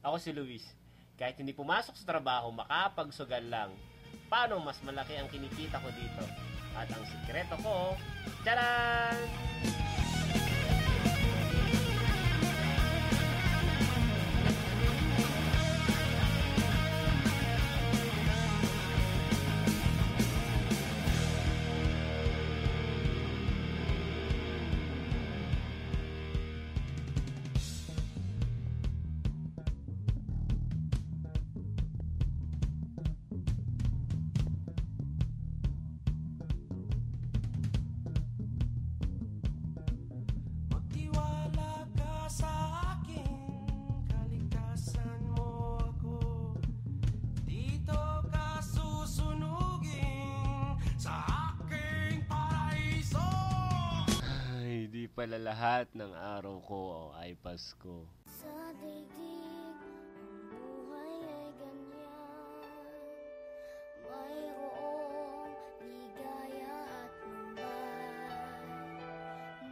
Ako si Luis. Kahit hindi pumasok sa trabaho, makapagsugal lang. Paano mas malaki ang kinikita ko dito? At ang sikreto ko, tcharan! Pala lahat ng araw ko ay Pasko. Sa daigdig, ang buhay ay ganyan. Mayroong ligaya at lumbay.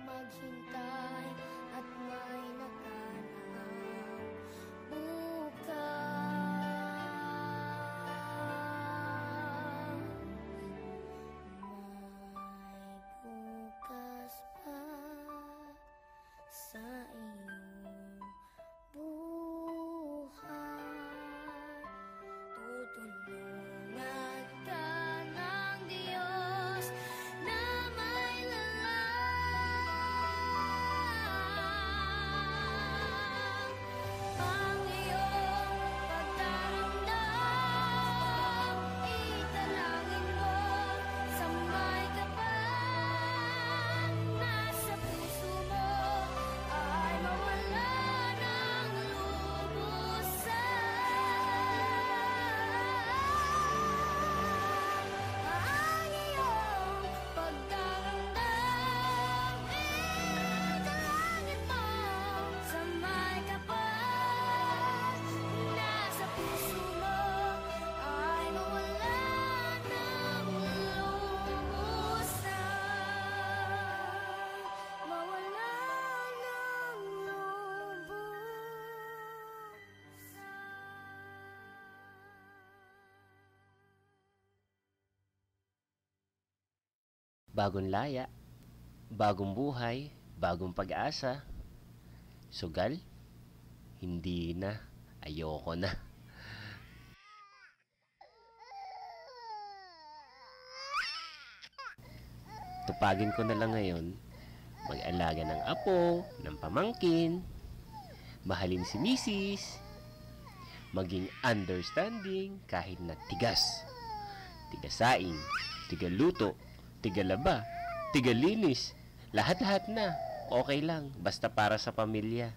Maghintay at may nakanang bukas. Sa iyong buhay, tutulungan ka ng Diyos na may lalang. Ang iyong pagdaramdam, italangin mo sa may kapal. Nasa puso mo ay mawala ng lubusan. Ang iyong pagdaramdam, italangin mo sa may kapal. Nasa puso mo ay mawala ng lubusan. Mawala ng Bagong laya, bagong buhay, bagong pag-asa. Sugal? Hindi na. Ayoko na. Tupagin ko na lang ngayon. Mag-alaga ng apo, ng pamangkin. Mahalin si misis. Maging understanding kahit na tigas. Tigasaing, tigaluto, tigalaba, tigalinis. Lahat-lahat na. Okay lang. Basta para sa pamilya.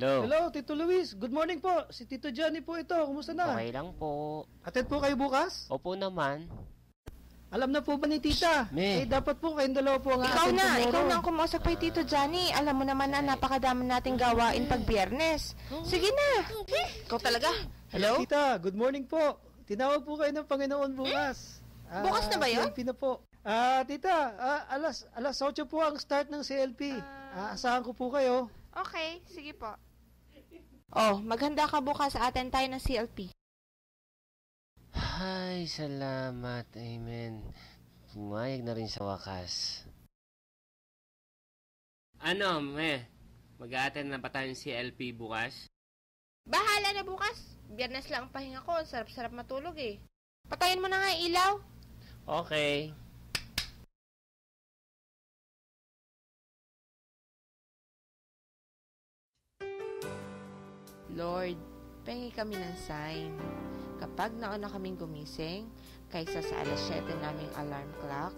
Hello. Hello, Tito Luis. Good morning po. Si Tito Johnny po ito. Kumusta na? Okay lang po. Attend po kayo bukas? Opo naman. Alam na po ba ni Tita? Me. Dapat po kayong dalawa po ang Ikaw attend tomorrow. ikaw na ang kumausap kay Tito Johnny. Alam mo naman na napakadami nating gawain pag Biyernes. Sige na. Ikaw talaga. Hello? Tita, good morning po. Tinawag po kayo ng Panginoon bukas. Bukas na ba yun? CLP na po. Tita, alas 8 po ang start ng CLP. Asahan ko po kayo. Okay, sige po. Oh, maghanda ka bukas sa atin tayo ng CLP. Ay, salamat. Amen. Pumayag na rin sa wakas. Ano, mag-a-attend na ba tayo ng CLP bukas? Bahala na bukas. Biyernes lang ang pahinga ko. Sarap-sarap matulog eh. Patayin mo na nga yung ilaw. Okay. Lord, pahingi kami ng sign. Kapag nauna kaming gumising, kaysa sa alas 7 naming alarm clock,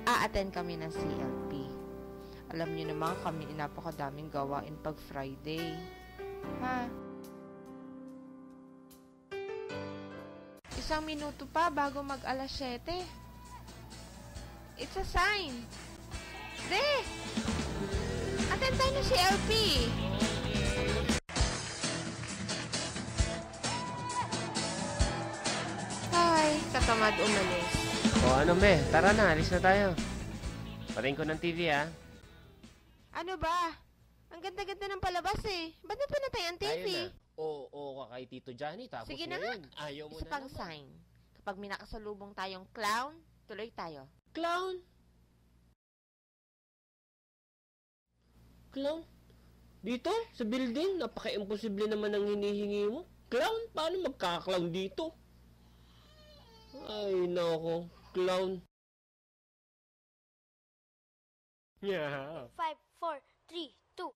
a-attend kami ng CLP. Alam niyo naman kami napakadaming gawain pag Friday. Ha? 1 minuto pa bago mag alas 7. It's a sign. De! Attend tayo ng CLP. Ay, katamad umalis. O ano, me? Tara na, alis na tayo. Patayin ko ng TV, ha? Ano ba? Ang ganda-ganda ng palabas eh. Ba't na pinatay ang TV? Tayo na. Oo ka kay Tito Johnny, tapos Sige na na nga. yun. Ayaw mo Isa na pang naman. sign. Kapag may nakasalubong tayong clown, tuloy tayo. Clown? Clown? Dito? Sa building? Napaka-imposible naman ang hinihingi mo. Clown? Paano magkaka-clown dito? Ay, nako. Clown. Yeah. 5, 4, 3, 2.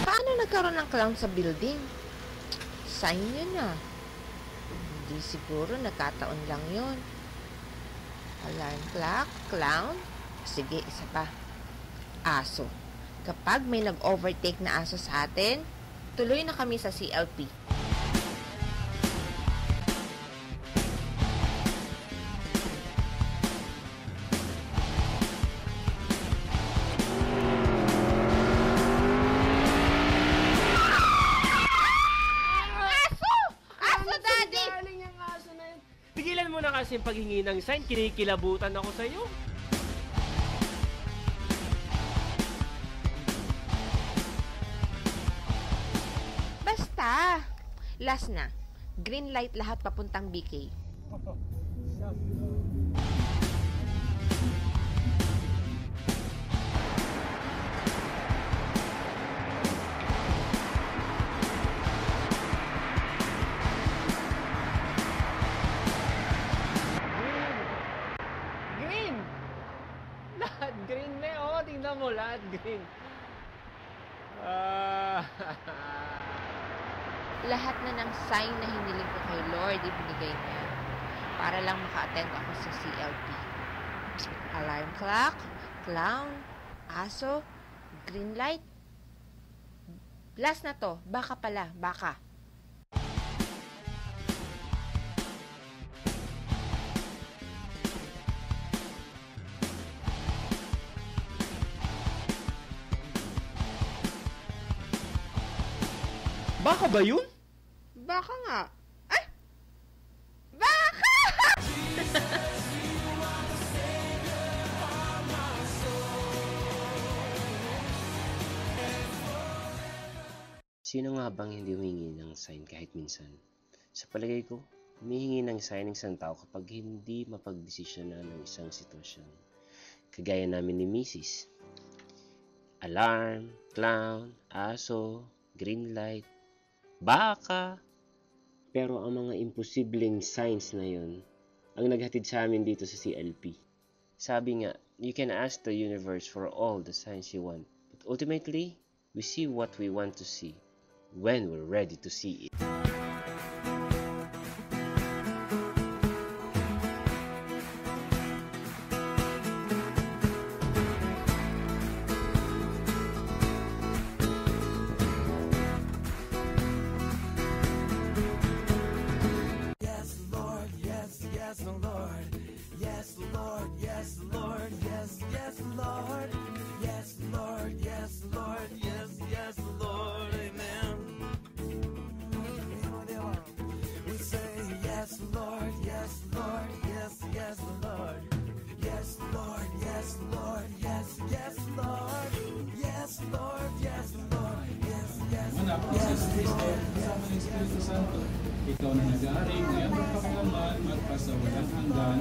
Paano nagkaroon ng clown sa building? Sign yun ah. Hindi siguro, nagkataon lang yun. Alarm clock, clown. Sige, isa pa. Aso. Kapag may nag-overtake na aso sa atin, tuloy na kami sa CLP. Aso! Aso, Daddy! Galing yung aso na yun. Tigilan mo na kasi yung paghingi ng sign. Kinikilabutan ako sa'yo. Basta! Last na. Green light lahat papuntang BK. Green! Lahat green na yun. Oh, tingnan mo, lahat green. Lahat na ng sign na hiniling ko kay Lord, ibinigay niya. Para lang maka-attend ako sa CLP. Alarm clock, clown, aso, green light. Last na to, baka pala, baka. Baka ba yun? Baka nga. Ay! Baka! Sino nga bang hindi humingi ng sign kahit minsan? Sa palagay ko, humihingi ng sign ng isang tao kapag hindi mapagdesisyonan ng isang sitwasyon. Kagaya namin ni Mrs. Alarm, clown, aso, green light, baka. Pero ang mga imposibleng signs na yun, ang naghatid sa amin dito sa CLP. Sabi nga, you can ask the universe for all the signs you want. But ultimately, we see what we want to see when we're ready to see it. Anak, Jesus Cristo, kasama ng Espiritu Santo, ikaw na nag-aari, ngayon magpakalaman, magpasawalang hanggan.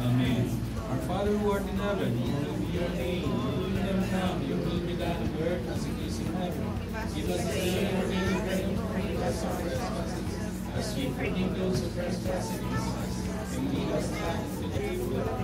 Amen. Our Father who art in heaven, hallowed be your name. Your kingdom come, your will be done on earth as it is in heaven. Give us this day our daily bread, and forgive us our trespasses, as we forgive those who trespass against us. And lead us not into temptation,